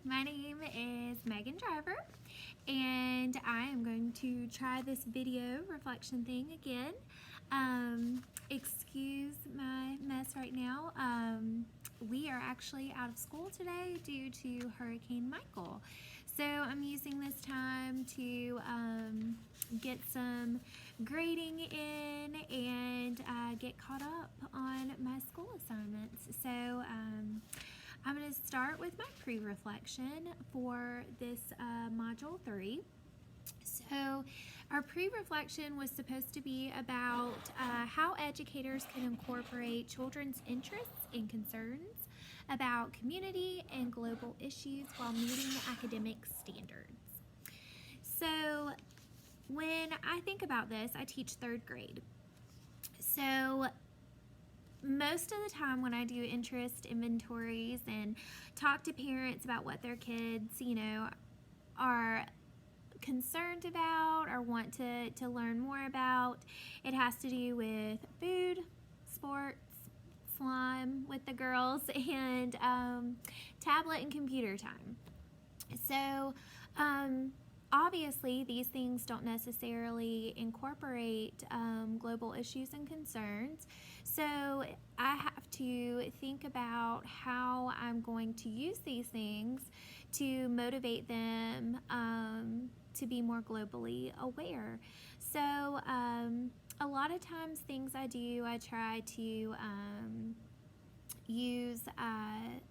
My name is Megan Driver, and I am going to try this video reflection thing again. Excuse my mess right now. We are actually out of school today due to Hurricane Michael. So I'm using this time to get some grading in and get caught up on my school assignments. So I'm going to start with my pre-reflection for this Module 3. So our pre-reflection was supposed to be about how educators can incorporate children's interests and concerns about community and global issues while meeting academic standards. So when I think about this, I teach 3rd grade. So most of the time when I do interest inventories and talk to parents about what their kids, are concerned about or want to learn more about, it has to do with food, sports, slime with the girls, and tablet and computer time. So obviously these things don't necessarily incorporate global issues and concerns, so I have to think about how I'm going to use these things to motivate them to be more globally aware. So a lot of times things I do, I try to use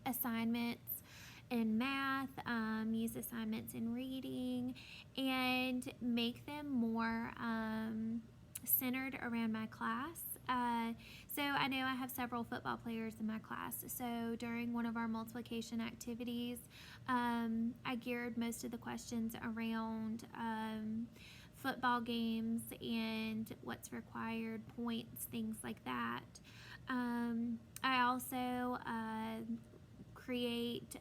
assignments in math, use assignments in reading, and make them more centered around my class. So I know I have several football players in my class, so during one of our multiplication activities, I geared most of the questions around football games and what's required, points, things like that. I also create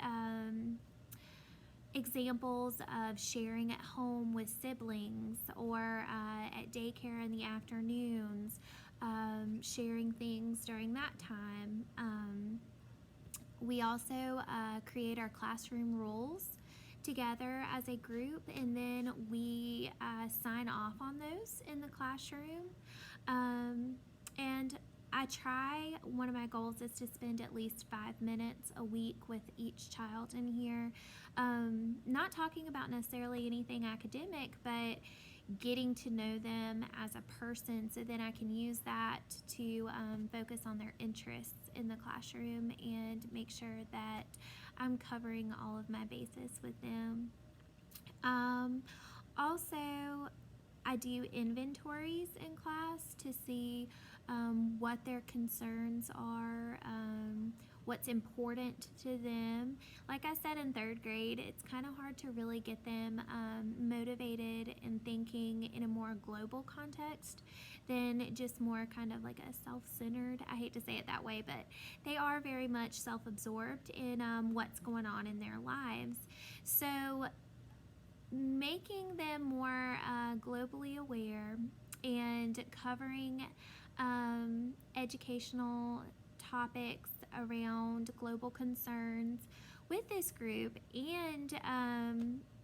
examples of sharing at home with siblings or at daycare in the afternoons, sharing things during that time. We also create our classroom rules together as a group, and then we sign off on those in the classroom. And one of my goals is to spend at least 5 minutes a week with each child in here, not talking about necessarily anything academic, but getting to know them as a person, so then I can use that to focus on their interests in the classroom and make sure that I'm covering all of my bases with them. Also, I do inventories in class to see what their concerns are, what's important to them. Like I said, in 3rd grade, it's kind of hard to really get them motivated and thinking in a more global context than just more kind of like a self-centered, I hate to say it that way, but they are very much self-absorbed in what's going on in their lives. So making them more globally aware and covering educational topics around global concerns with this group and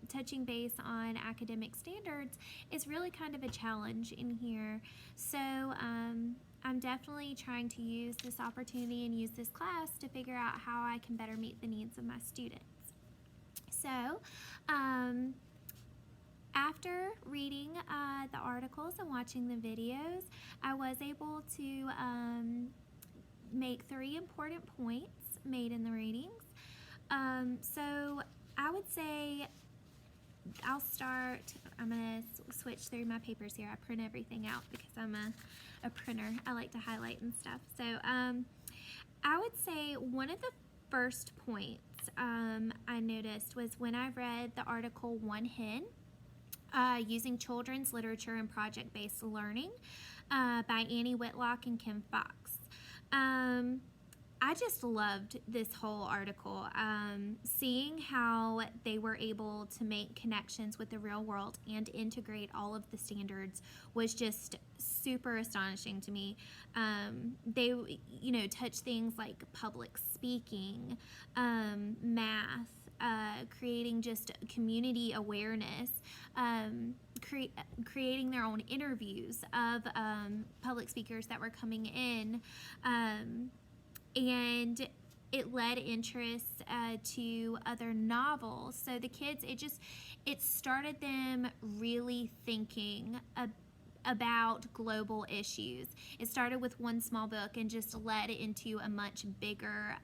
touching base on academic standards is really kind of a challenge in here. So I'm definitely trying to use this opportunity and use this class to figure out how I can better meet the needs of my students. So after reading the articles and watching the videos, I was able to make 3 important points made in the readings. So I would say I'll start, I'm going to switch through my papers here. I print everything out because I'm a printer. I like to highlight and stuff. So I would say one of the first points I noticed was when I read the article One Hen, Using Children's Literature and Project-Based Learning by Annie Whitlock and Kim Fox. I just loved this whole article. Seeing how they were able to make connections with the real world and integrate all of the standards was just super astonishing to me. They, touch things like public speaking, math, creating just community awareness, creating their own interviews of public speakers that were coming in, and it led interest to other novels. So the kids, it started them really thinking about global issues. It started with one small book and just led into a much bigger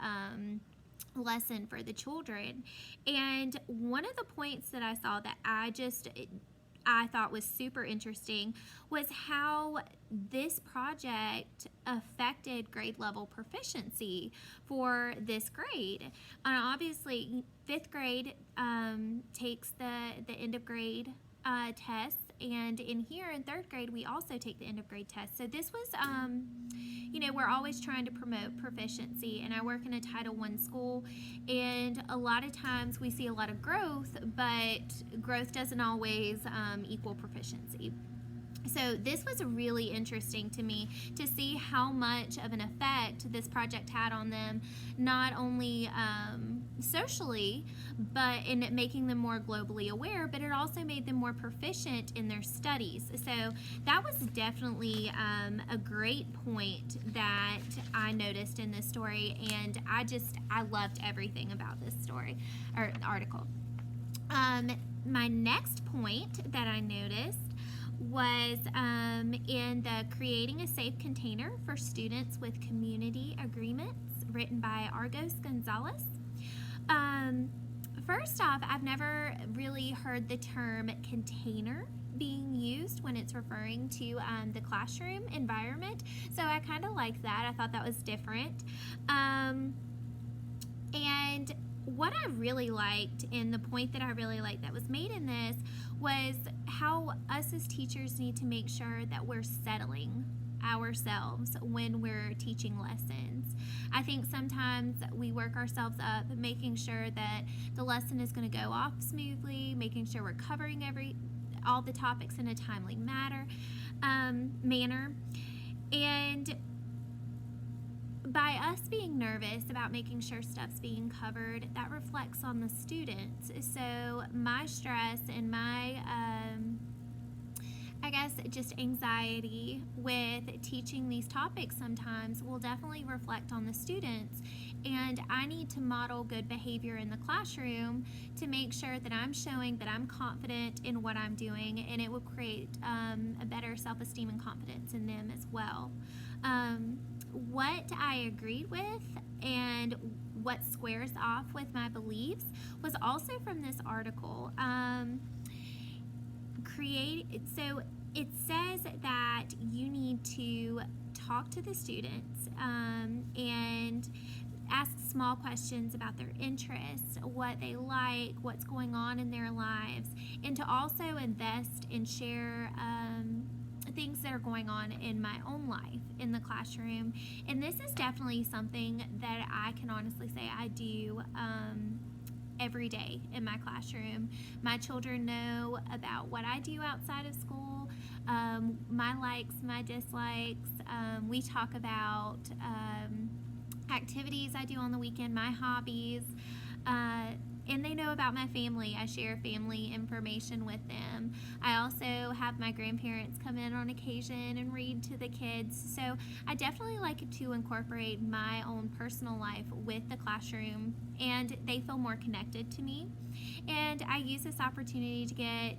lesson for the children. And one of the points that I saw that I thought was super interesting was how this project affected grade level proficiency for this grade. And obviously, 5th grade takes the end of grade tests, and in 3rd grade we also take the end of grade test. So this was we're always trying to promote proficiency, and I work in a Title I school, and a lot of times we see a lot of growth, but growth doesn't always equal proficiency. So this was really interesting to me to see how much of an effect this project had on them, not only socially, but in making them more globally aware, but it also made them more proficient in their studies. So that was definitely a great point that I noticed in this story, and I loved everything about this story or article. My next point that I noticed was in the Creating a Safe Container for Students with Community Agreements, written by Argos Gonzalez. First off, I've never really heard the term container being used when it's referring to the classroom environment, so I kind of like that. I thought that was different. And what I really liked, and the point that I really liked that was made in this, was how us as teachers need to make sure that we're settling ourselves when we're teaching lessons. I think sometimes we work ourselves up making sure that the lesson is going to go off smoothly, making sure we're covering all the topics in a timely manner. And by us being nervous about making sure stuff's being covered, that reflects on the students. So my stress and my, just anxiety with teaching these topics sometimes will definitely reflect on the students. And I need to model good behavior in the classroom to make sure that I'm showing that I'm confident in what I'm doing, and it will create a better self-esteem and confidence in them as well. What I agreed with and what squares off with my beliefs was also from this article. So it says that you need to talk to the students and ask small questions about their interests, what they like, what's going on in their lives, and to also invest and share things that are going on in my own life in the classroom. And this is definitely something that I can honestly say I do every day in my classroom. My children know about what I do outside of school, my likes, my dislikes. We talk about activities I do on the weekend, my hobbies, and they know about my family. I share family information with them. I also have my grandparents come in on occasion and read to the kids. So I definitely like to incorporate my own personal life with the classroom, and they feel more connected to me. And I use this opportunity to get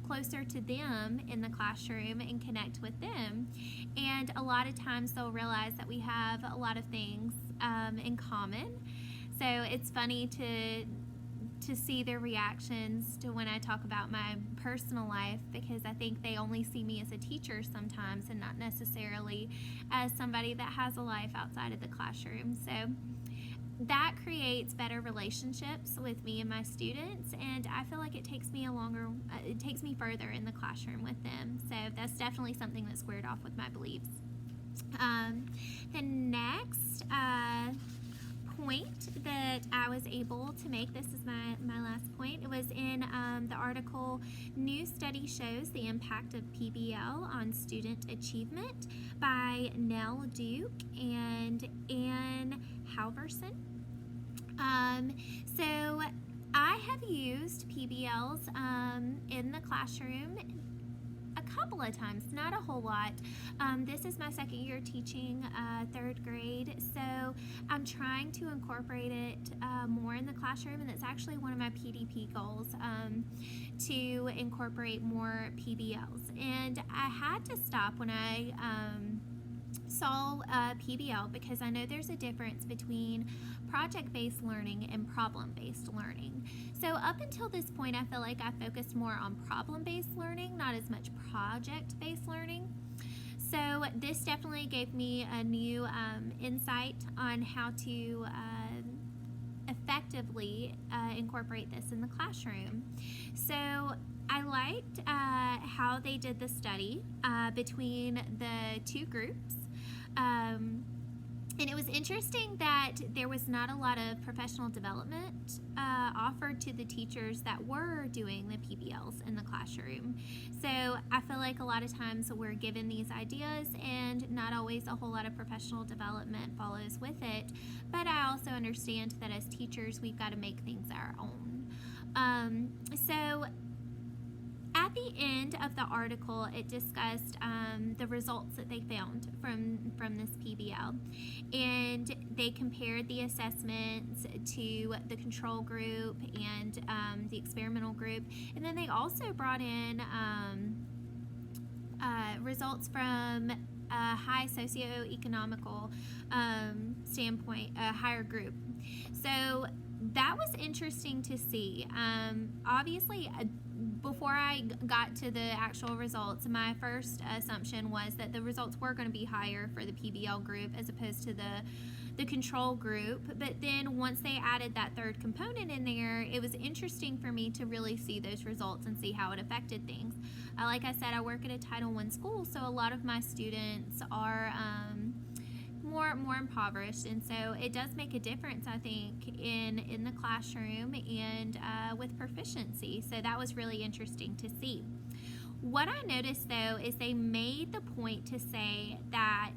closer to them in the classroom and connect with them. And a lot of times they'll realize that we have a lot of things in common. So it's funny to see their reactions to when I talk about my personal life, because I think they only see me as a teacher sometimes and not necessarily as somebody that has a life outside of the classroom. So that creates better relationships with me and my students, and I feel like it takes me further in the classroom with them. So that's definitely something that squared off with my beliefs. The next point that I was able to make, this is my last point, it was in the article New Study Shows the Impact of PBL on Student Achievement by Nell Duke and Ann Halverson. So I proposed PBLs in the classroom a couple of times, not a whole lot. This is my second year teaching third grade, so I'm trying to incorporate it more in the classroom, and it's actually one of my PDP goals, to incorporate more PBLs. And I had to stop when I saw PBL, because I know there's a difference between project-based learning and problem-based learning. So up until this point, I feel like I focused more on problem-based learning, not as much project-based learning. So this definitely gave me a new insight on how to effectively incorporate this in the classroom. So I liked how they did the study between the two groups. And it was interesting that there was not a lot of professional development offered to the teachers that were doing the PBLs in the classroom. So I feel like a lot of times we're given these ideas and not always a whole lot of professional development follows with it. But I also understand that as teachers, we've got to make things our own. So at the end of the article, it discussed the results that they found from this PBL, and they compared the assessments to the control group and the experimental group, and then they also brought in results from a high socioeconomical standpoint, a higher group. So that was interesting to see. Obviously, before I got to the actual results, my first assumption was that the results were going to be higher for the PBL group as opposed to the control group. But then once they added that third component in there, it was interesting for me to really see those results and see how it affected things. Like I said, I work at a Title I school, so a lot of my students are more impoverished, and so it does make a difference, I think, in the classroom and with proficiency. So that was really interesting to see. What I noticed, though, is they made the point to say that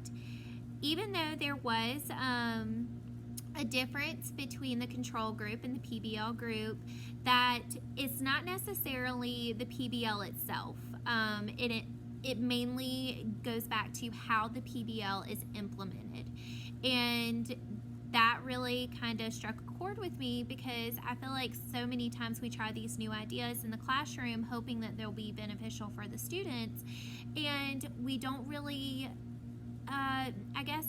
even though there was a difference between the control group and the PBL group, that it's not necessarily the PBL itself. It mainly goes back to how the PBL is implemented. And that really kind of struck a chord with me, because I feel like so many times we try these new ideas in the classroom hoping that they'll be beneficial for the students, and we don't really, I guess,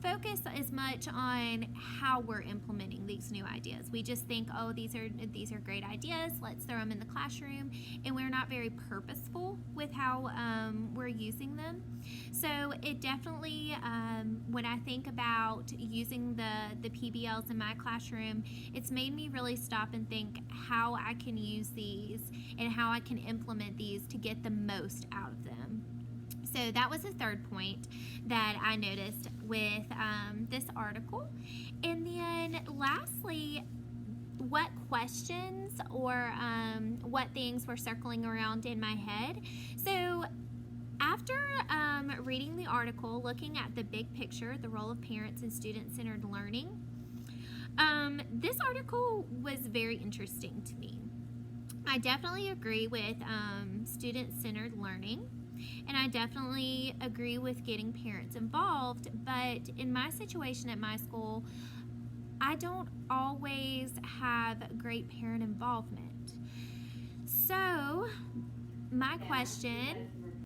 focus as much on how we're implementing these new ideas. We just think, oh, these are great ideas, let's throw them in the classroom, and we're not very purposeful with how we're using them. So it definitely, when I think about using the PBLs in my classroom, it's made me really stop and think how I can use these and how I can implement these to get the most out of them. So that was the third point that I noticed with this article. And then lastly, what questions or what things were circling around in my head. So after reading the article, looking at the big picture, the role of parents in student-centered learning, this article was very interesting to me. I definitely agree with student-centered learning. And I definitely agree with getting parents involved, but in my situation at my school, I don't always have great parent involvement. So my question